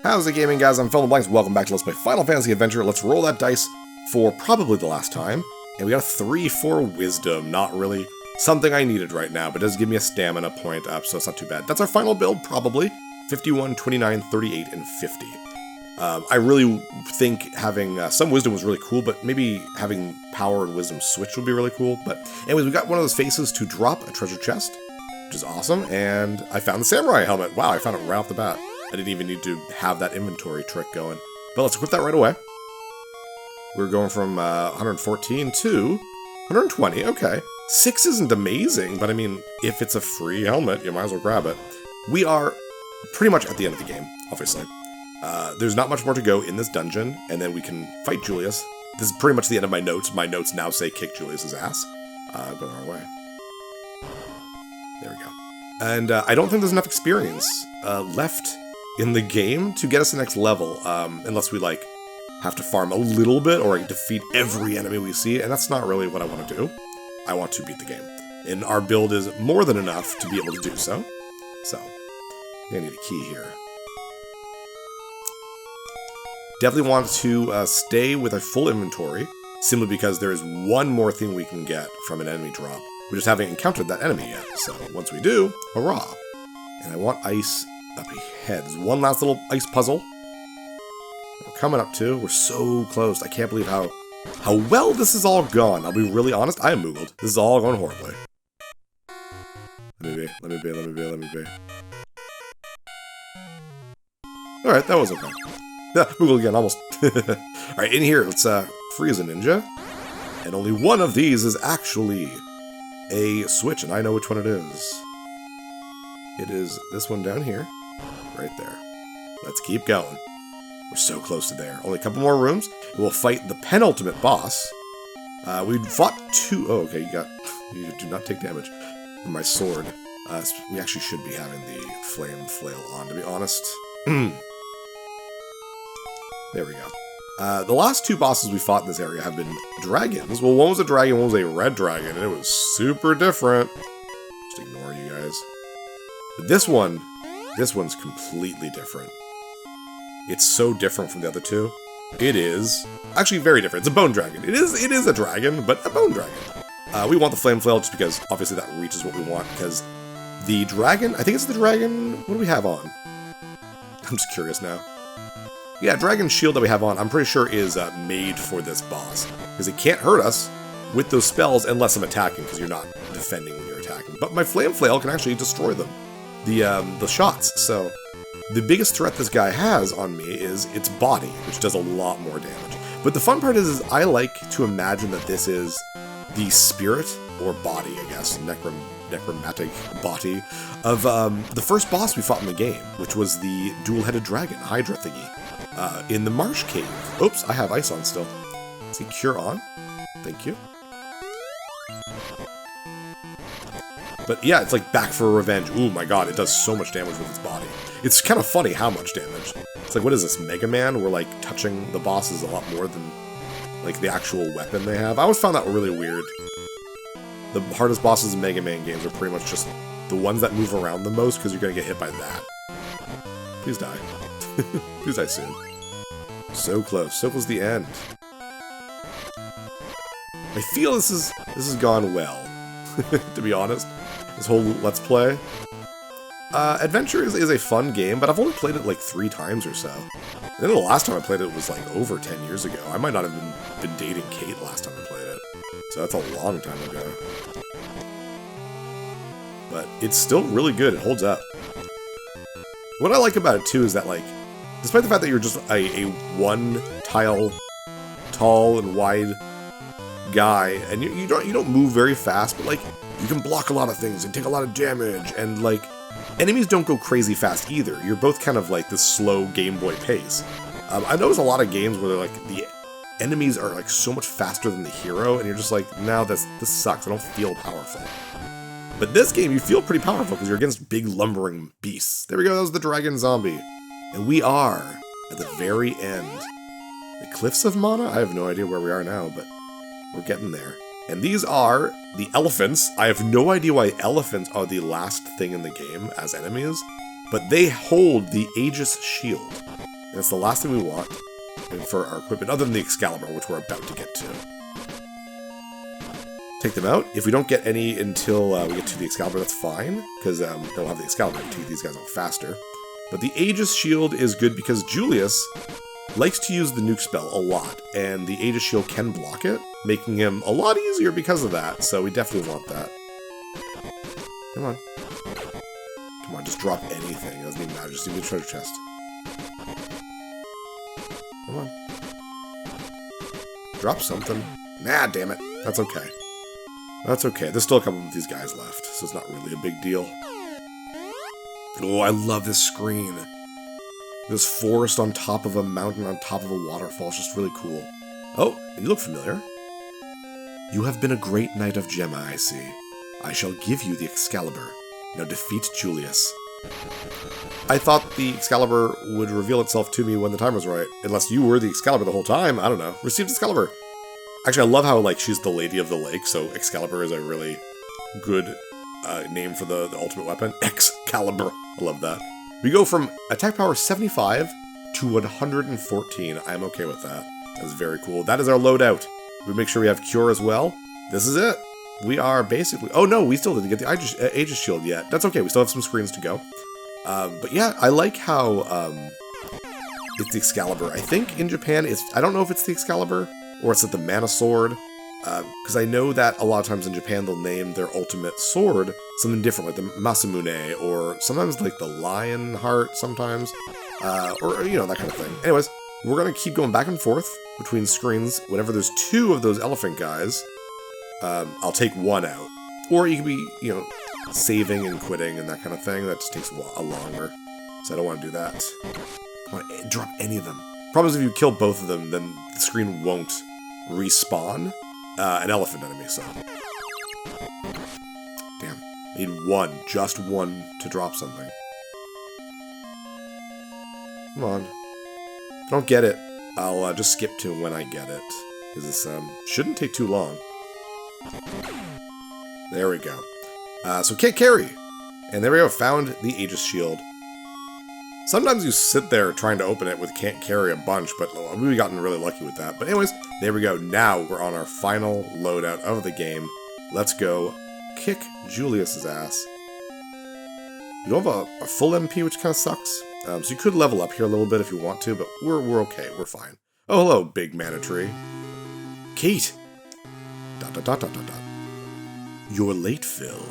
How's it gaming, guys? I'm Phil the Blanks. Welcome back to Let's Play Final Fantasy Adventure. Let's roll that dice for probably the last time. And we got a 3 for Wisdom. Not really something I needed right now, but it does give me a stamina point up, so it's not too bad. That's our final build, probably. 51, 29, 38, and 50. I really think having some Wisdom was really cool, but maybe having Power and Wisdom switch would be really cool. But anyways, we got one of those faces to drop a treasure chest, which is awesome, and I found the Samurai helmet. Wow, I found it right off the bat. I didn't even need to have that inventory trick going. But let's equip that right away. We're going from 114 to 120. Okay. 6 isn't amazing, but I mean, if it's a free helmet, you might as well grab it. We are pretty much at the end of the game, obviously. There's not much more to go in this dungeon, and then we can fight Julius. This is pretty much the end of my notes. My notes now say kick Julius's ass. Going our way. There we go. And I don't think there's enough experience left in the game to get us the next level, unless we, like, have to farm a little bit or defeat every enemy we see, and that's not really what I want to do. I want to beat the game. And our build is more than enough to be able to do so. So, I need a key here. Definitely want to stay with a full inventory, simply because there is one more thing we can get from an enemy drop. We just haven't encountered that enemy yet, so once we do, hurrah! And I want ice up ahead. There's one last little ice puzzle we're coming up to. We're so close. I can't believe how well this is all gone. I'll be really honest, I am moogled. This is all going horribly. Let me be. Alright, that was okay. Moogle again, almost. Alright, in here, let's freeze a ninja. And only one of these is actually a switch, and I know which one it is. It is this one down here. Right there. Let's keep going. We're so close to there. Only a couple more rooms. We'll fight the penultimate boss. We fought 2... Oh, okay, you do not take damage from my sword. We actually should be having the flame flail on, to be honest. There we go. The last 2 bosses we fought in this area have been dragons. Well, one was a dragon, one was a red dragon, and it was super different. Just ignore you guys. But this one's completely different. It's so different from the other 2. It is actually very different. It's a bone dragon. It is a dragon, but a bone dragon. We want the flame flail just because obviously that reaches what we want, because the dragon, I think it's the dragon, what do we have on? I'm just curious now. Yeah, dragon shield that we have on, I'm pretty sure is made for this boss, because it can't hurt us with those spells unless I'm attacking, because you're not defending when you're attacking. But my flame flail can actually destroy them. The shots, so the biggest threat this guy has on me is its body, which does a lot more damage. But the fun part is I like to imagine that this is the spirit, or body, I guess, necromantic body, of the first boss we fought in the game, which was the dual-headed dragon, Hydra thingy, in the Marsh Cave. Oops, I have ice on still. Let's see, cure on. Thank you. But yeah, it's like back for revenge. Ooh my god, it does so much damage with its body. It's kind of funny how much damage. It's like, what is this, Mega Man? Where like touching the boss is a lot more than like the actual weapon they have. I always found that really weird. The hardest bosses in Mega Man games are pretty much just the ones that move around the most, because you're gonna get hit by that. Please die. Please die soon. So close to the end. I feel this has gone well, to be honest. This whole Let's Play. Adventure is a fun game, but I've only played it like 3 times or so. And then the last time I played it was like over 10 years ago. I might not have been dating Kate last time I played it. So that's a long time ago. But it's still really good. It holds up. What I like about it too is that, like, despite the fact that you're just a one-tile tall and wide guy, and you don't move very fast, but like you can block a lot of things and take a lot of damage, and like enemies don't go crazy fast either. You're both kind of like this slow Game Boy pace. I notice a lot of games where they're like the enemies are like so much faster than the hero, and you're just like, no, this sucks. I don't feel powerful. But this game, you feel pretty powerful because you're against big lumbering beasts. There we go. That was the dragon zombie, and we are at the very end. The Cliffs of Mana? I have no idea where we are now, but we're getting there. And these are the elephants. I have no idea why elephants are the last thing in the game as enemies, but they hold the Aegis shield. That's the last thing we want for our equipment, other than the Excalibur, which we're about to get to. Take them out. If we don't get any until we get to the Excalibur, that's fine, because they'll have the Excalibur to take these guys out faster. But the Aegis Shield is good because Julius likes to use the nuke spell a lot, and the Aegis Shield can block it, making him a lot easier because of that, so we definitely want that. Come on. Come on, just drop anything. It doesn't even matter. Just give me the treasure chest. Come on. Drop something. Nah, damn it. That's okay. That's okay. There's still a couple of these guys left, so it's not really a big deal. Oh, I love this screen. This forest on top of a mountain on top of a waterfall is just really cool. Oh, you look familiar. You have been a great knight of Gemma, I see. I shall give you the Excalibur. Now defeat Julius. I thought the Excalibur would reveal itself to me when the time was right. Unless you were the Excalibur the whole time. I don't know. Received Excalibur. Actually, I love how, like, she's the Lady of the Lake, so Excalibur is a really good name for the ultimate weapon. Excalibur. I love that. We go from attack power 75 to 114. I'm okay with that. That's very cool. That is our loadout. We make sure we have Cure as well. This is it. We are basically... Oh, no, we still didn't get the Aegis Shield yet. That's okay. We still have some screens to go. But yeah, I like how it's the Excalibur. I think in Japan, I don't know if it's the Excalibur or it's the Mana Sword. Because I know that a lot of times in Japan, they'll name their ultimate sword something different, like the Masamune, or sometimes like the Lion Heart sometimes. Or, you know, that kind of thing. Anyways, we're going to keep going back and forth between screens. Whenever there's 2 of those elephant guys, I'll take one out. Or you can be, you know, saving and quitting and that kind of thing. That just takes a longer. So I don't want to do that. I want to drop any of them. Problem is if you kill both of them, then the screen won't respawn an elephant enemy, so. Damn. I need one. Just one to drop something. Come on. If I don't get it, I'll just skip to when I get it. Because this shouldn't take too long. There we go. So can't carry. And there we go, found the Aegis Shield. Sometimes you sit there trying to open it with can't carry a bunch, but we've gotten really lucky with that. But anyways, there we go. Now we're on our final loadout of the game. Let's go kick Julius's ass. You don't have a full MP, which kind of sucks. So you could level up here a little bit if you want to, but we're okay. We're fine. Oh, hello, big mana tree. Kate! ... You're late, Phil.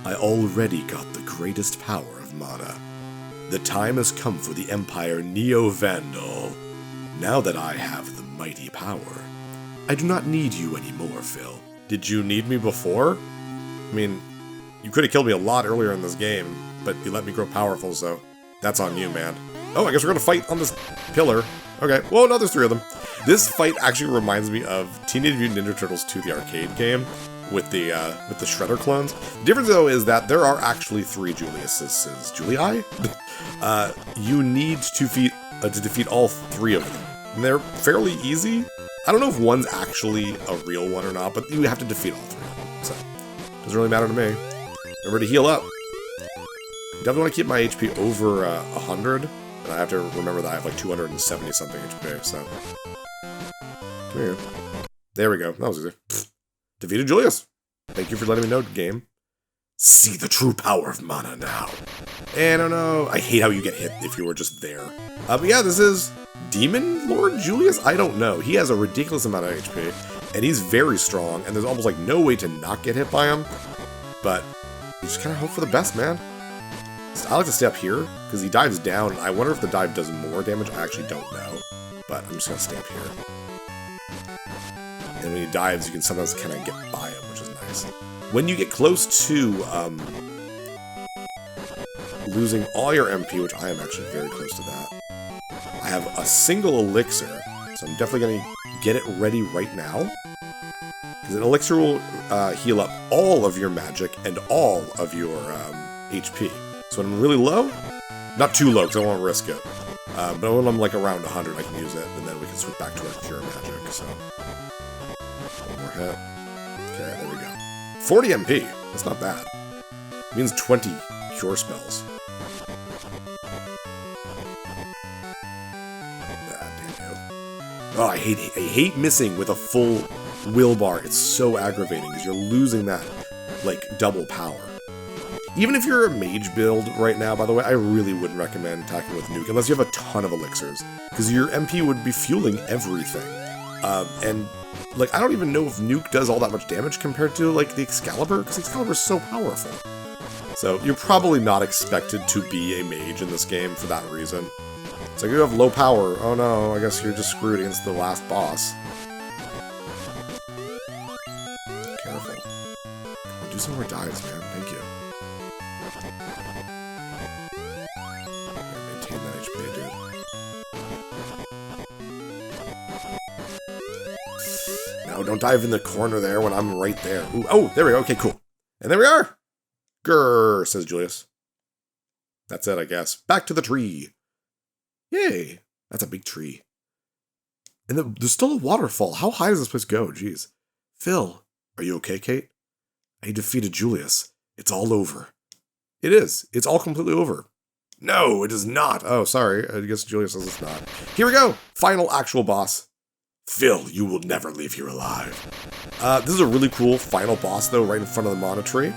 I already got the greatest power of mana. The time has come for the Empire Neo-Vandal. Now that I have the mighty power, I do not need you anymore, Phil. Did you need me before? I mean, you could have killed me a lot earlier in this game, but you let me grow powerful, so that's on you, man. Oh, I guess we're gonna fight on this pillar. Okay, well, no, there's 3 of them. This fight actually reminds me of Teenage Mutant Ninja Turtles 2, the arcade game, with the Shredder clones. The difference, though, is that there are actually 3 Juliuses. Julii? You need to defeat all 3 of them. And they're fairly easy. I don't know if one's actually a real one or not, but you have to defeat all 3 of them. So, doesn't really matter to me. Remember to heal up. Definitely want to keep my HP over 100. And I have to remember that I have like 270 something HP, so. Come here. There we go. That was easy. Defeated Julius. Thank you for letting me know, game. See the true power of mana now. And I don't know. I hate how you get hit if you were just there. But yeah, this is Demon Lord Julius? I don't know. He has a ridiculous amount of HP, and he's very strong, and there's almost like no way to not get hit by him. But you just kind of hope for the best, man. So I like to stay up here, because he dives down, and I wonder if the dive does more damage. I actually don't know. But I'm just going to stay up here. And when he dives, you can sometimes kind of get by him, which is nice. When you get close to losing all your MP, which I am actually very close to that, I have a single elixir, so I'm definitely going to get it ready right now. Because an elixir will heal up all of your magic and all of your HP. So when I'm really low, not too low because I don't want to risk it, but when I'm like around 100, I can use it, and then we can switch back to our cure magic, so. One more hit. Okay, there we go. 40 MP. That's not bad. It means 20 cure spells. Oh, I hate missing with a full will bar. It's so aggravating because you're losing that, like, double power. Even if you're a mage build right now, by the way, I really wouldn't recommend attacking with Nuke unless you have a ton of elixirs, because your MP would be fueling everything. And, like, I don't even know if Nuke does all that much damage compared to, like, the Excalibur, because Excalibur is so powerful. So you're probably not expected to be a mage in this game for that reason. It's like, you have low power. Oh no, I guess you're just screwed against the last boss. Careful. Do some more dives, man. Thank you. Yeah, maintain that HP, dude. No, don't dive in the corner there when I'm right there. Ooh, oh, there we go. Okay, cool. And there we are. Grrr, says Julius. That's it, I guess. Back to the tree. Yay. That's a big tree. And there's still a waterfall. How high does this place go? Jeez. Phil, are you okay, Kate? I defeated Julius. It's all over. It is. It's all completely over. No, it is not. Oh, sorry. I guess Julius says it's not. Here we go. Final actual boss. Phil, you will never leave here alive. This is a really cool final boss, though, right in front of the Monastery.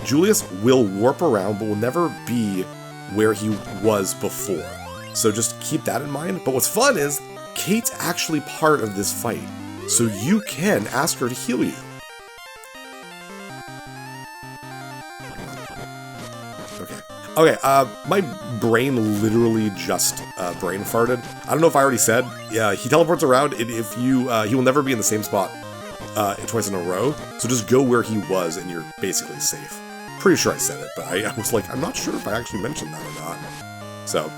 Julius will warp around, but will never be where he was before. So just keep that in mind. But what's fun is, Kate's actually part of this fight. So you can ask her to heal you. Okay, my brain literally just brain farted. I don't know if I already said. Yeah, he teleports around, and if you, he will never be in the same spot twice in a row. So just go where he was, and you're basically safe. Pretty sure I said it, but I was like, I'm not sure if I actually mentioned that or not. So,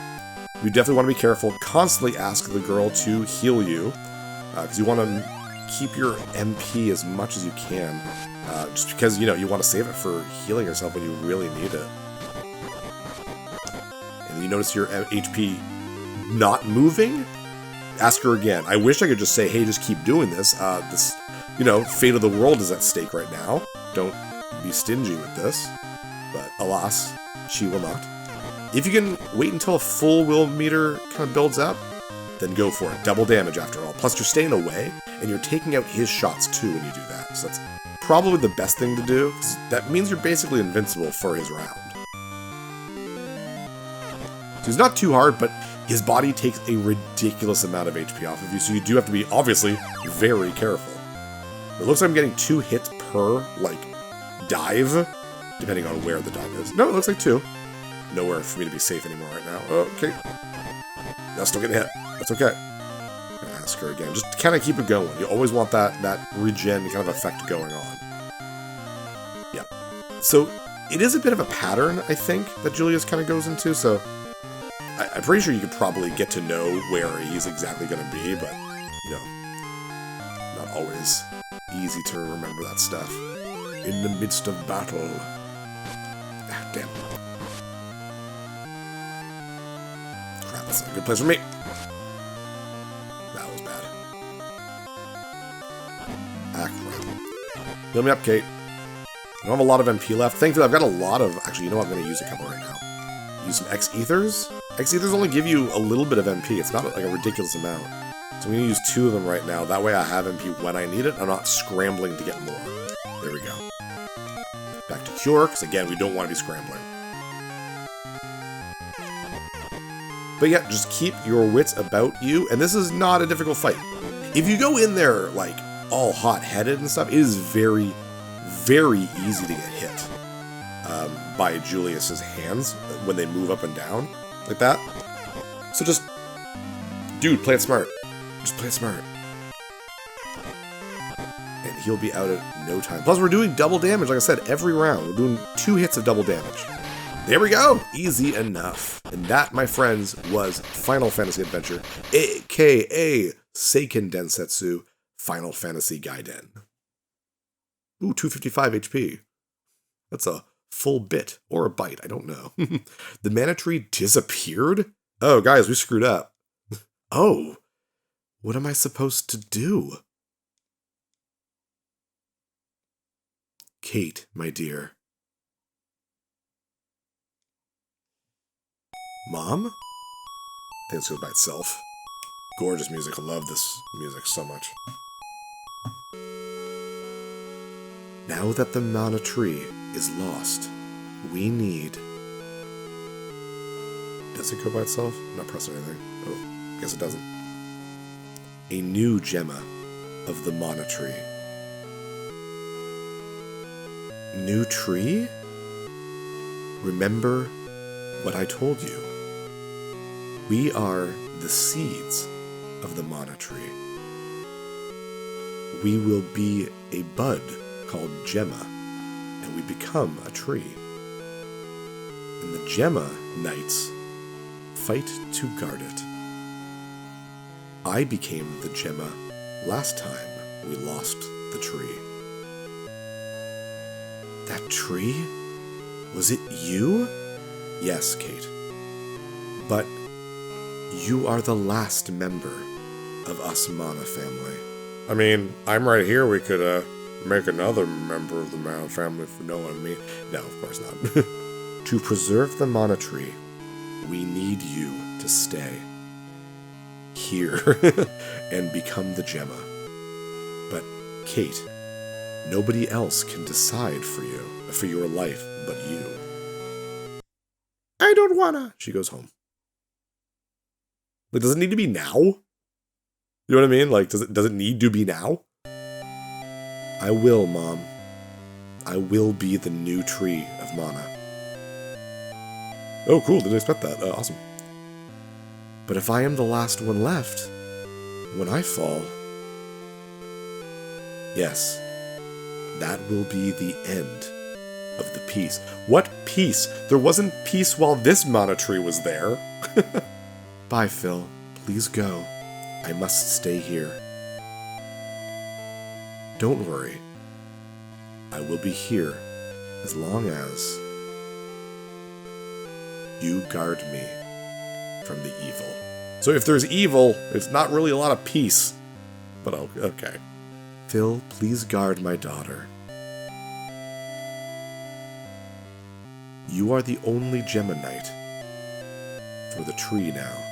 you definitely want to be careful. Constantly ask the girl to heal you, because you want to keep your MP as much as you can. Just because, you know, you want to save it for healing yourself when you really need it. And you notice your HP not moving? Ask her again. I wish I could just say, hey, just keep doing this. This, you know, fate of the world is at stake right now. Don't be stingy with this. But alas, she will not. If you can wait until a full will meter kind of builds up, then go for it. Double damage after all. Plus you're staying away, and you're taking out his shots too when you do that. So that's probably the best thing to do, because that means you're basically invincible for his round. So he's not too hard, but his body takes a ridiculous amount of HP off of you, so you do have to be, obviously, very careful. It looks like I'm getting 2 hits per, like, dive, depending on where the dive is. No, it looks like 2. Nowhere for me to be safe anymore right now. Okay. No, still getting hit. That's okay. I'm gonna ask her again. Just kind of keep it going. You always want that regen kind of effect going on. Yeah. So, it is a bit of a pattern, I think, that Julius kind of goes into, so I'm pretty sure you could probably get to know where he's exactly going to be, but, you know, not always easy to remember that stuff. In the midst of battle. Ah, damn. Crap, that's not a good place for me. That was bad. Ah, crap. Heal me up, Kate. I don't have a lot of MP left. Thankfully, I've got a lot of... Actually, you know what? I'm going to use a couple right now. Use some X-Ethers. X-Ethers only give you a little bit of MP. It's not like a ridiculous amount. So I'm going to use 2 of them right now. That way I have MP when I need it. I'm not scrambling to get more. There we go. Back to Cure, because again, we don't want to be scrambling. But yeah, just keep your wits about you. And this is not a difficult fight. If you go in there, like, all hot-headed and stuff, it is very, very easy to get hit. By Julius's hands when they move up and down like that. So just, dude, play it smart. Just play it smart. And he'll be out at no time. Plus, we're doing double damage, like I said, every round. We're doing 2 hits of double damage. There we go! Easy enough. And that, my friends, was Final Fantasy Adventure, a.k.a. Seiken Densetsu Final Fantasy Gaiden. Ooh, 255 HP. That's a full bit, or a bite, I don't know. The mana tree disappeared? Oh, guys, we screwed up. Oh, what am I supposed to do? Kate, my dear. Mom? I think this goes by itself. Gorgeous music. I love this music so much. Now that the mana tree is lost, we need... Does it go by itself? I'm not pressing anything. Oh, guess it doesn't. A new gemma of the mana tree. New tree? Remember what I told you. We are the seeds of the mana tree. We will be a bud called gemma, and we become a tree. And the gemma knights fight to guard it. I became the gemma last time we lost the tree. That tree? Was it you? Yes, Kate. But you are the last member of us Mana family. I mean, I'm right here. We could make another member of the Mana family for knowing me. No, of course not. To preserve the Mana tree, we need you to stay here and become the gemma. But Kate, nobody else can decide for you, for your life, but you. I don't wanna. She goes home. Like, does it need to be now? You know what I mean? Like, does it need to be now? I will, Mom. I will be the new tree of mana. Oh, cool. Didn't expect that. Awesome. But if I am the last one left, when I fall, yes, that will be the end of the peace. What peace? There wasn't peace while this mana tree was there. Bye, Phil. Please go. I must stay here. Don't worry. I will be here as long as you guard me from the evil. So if there's evil, it's not really a lot of peace. But okay. Phil, please guard my daughter. You are the only Gemma Knight for the tree now.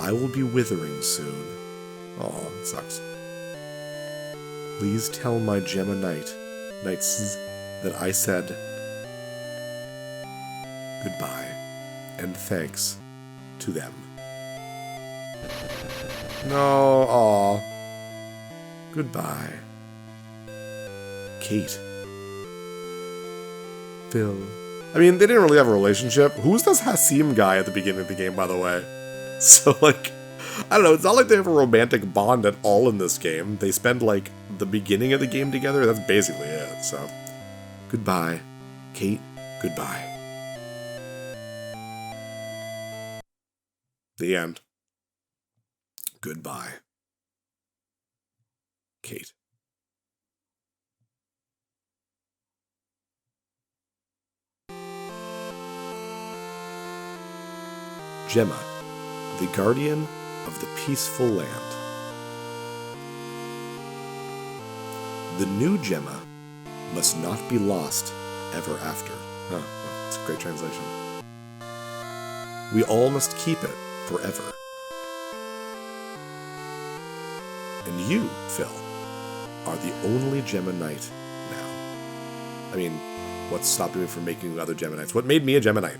I will be withering soon. Aw, it sucks. Please tell my Gemma Knights that I said goodbye and thanks to them. No, aw. Goodbye. Kate. Phil. I mean, they didn't really have a relationship. Who's this Hassim guy at the beginning of the game, by the way? So, like, I don't know, it's not like they have a romantic bond at all in this game. They spend, like, the beginning of the game together. That's basically it, so. Goodbye. Kate, goodbye. The end. Goodbye. Kate. Gemma, the guardian of the peaceful land. The new Gemma must not be lost ever after. Oh, that's a great translation. We all must keep it forever. And you, Phil, are the only Gemma Knight now. I mean, what's stopping me from making other Gemma Knights? What made me a Gemma Knight?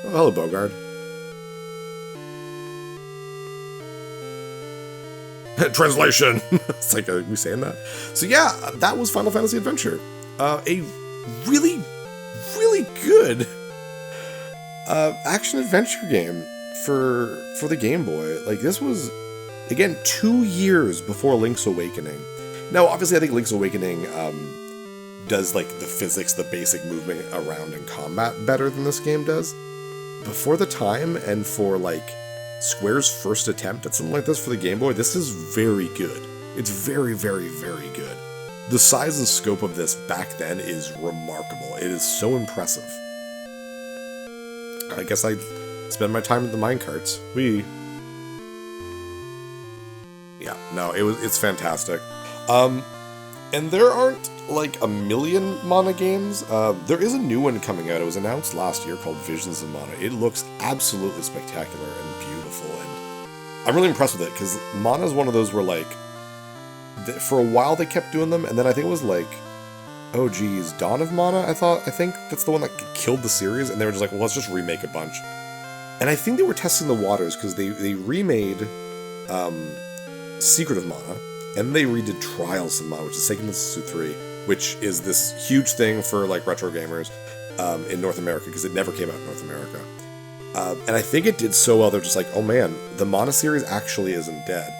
Oh, hello, Bogard. Translation! It's like, are we saying that? So yeah, that was Final Fantasy Adventure. A really, really good action-adventure game for the Game Boy. Like, this was, again, 2 years before Link's Awakening. Now, obviously, I think Link's Awakening does, like, the physics, the basic movement around in combat better than this game does. But for the time, and for, like, Square's first attempt at something like this for the Game Boy, this is very good. It's very, very, very good. The size and scope of this back then is remarkable. It is so impressive. I guess I spend my time at the minecarts. Yeah, no, it's fantastic. And there aren't like a million mana games. There is a new one coming out. It was announced last year called Visions of Mana. It looks absolutely spectacular and beautiful, and I'm really impressed with it because Mana is one of those where like for a while they kept doing them, and then I think it was like, oh geez, Dawn of Mana. I think that's the one that killed the series, and they were just like, well, let's just remake a bunch. And I think they were testing the waters because they remade Secret of Mana. And they redid Trials of Mana, which is Seiken Densetsu 3, which is this huge thing for like retro gamers in North America, because it never came out in North America. And I think it did so well, they're just like, oh man, the Mana series actually isn't dead.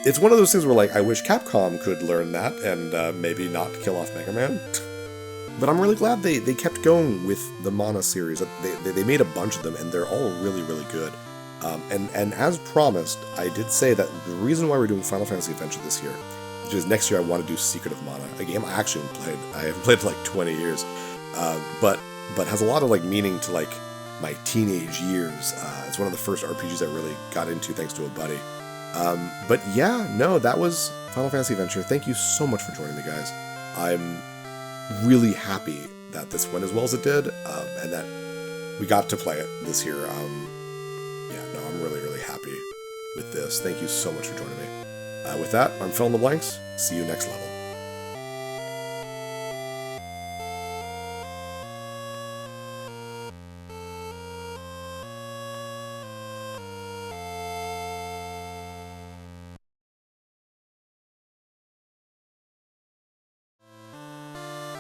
It's one of those things where like, I wish Capcom could learn that and maybe not kill off Mega Man. But I'm really glad they kept going with the Mana series. They made a bunch of them, and they're all really, really good. And as promised, I did say that the reason why we're doing Final Fantasy Adventure this year is because next year I want to do Secret of Mana, a game I actually haven't played. I haven't played for like 20 years, but has a lot of like meaning to like my teenage years. It's one of the first RPGs I really got into thanks to a buddy. But yeah, no, that was Final Fantasy Adventure. Thank you so much for joining me, guys. I'm really happy that this went as well as it did, and that we got to play it this year. I'm really, really happy with this. Thank you so much for joining me. With that, I'm Fill in the Blanks. See you next level.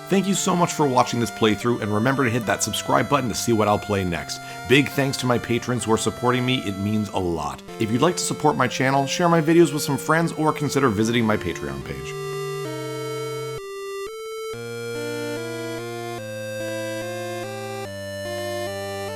Thank you so much for watching this playthrough, and remember to hit that subscribe button to see what I'll play next. Big thanks to my patrons who are supporting me, it means a lot. If you'd like to support my channel, share my videos with some friends, or consider visiting my Patreon page.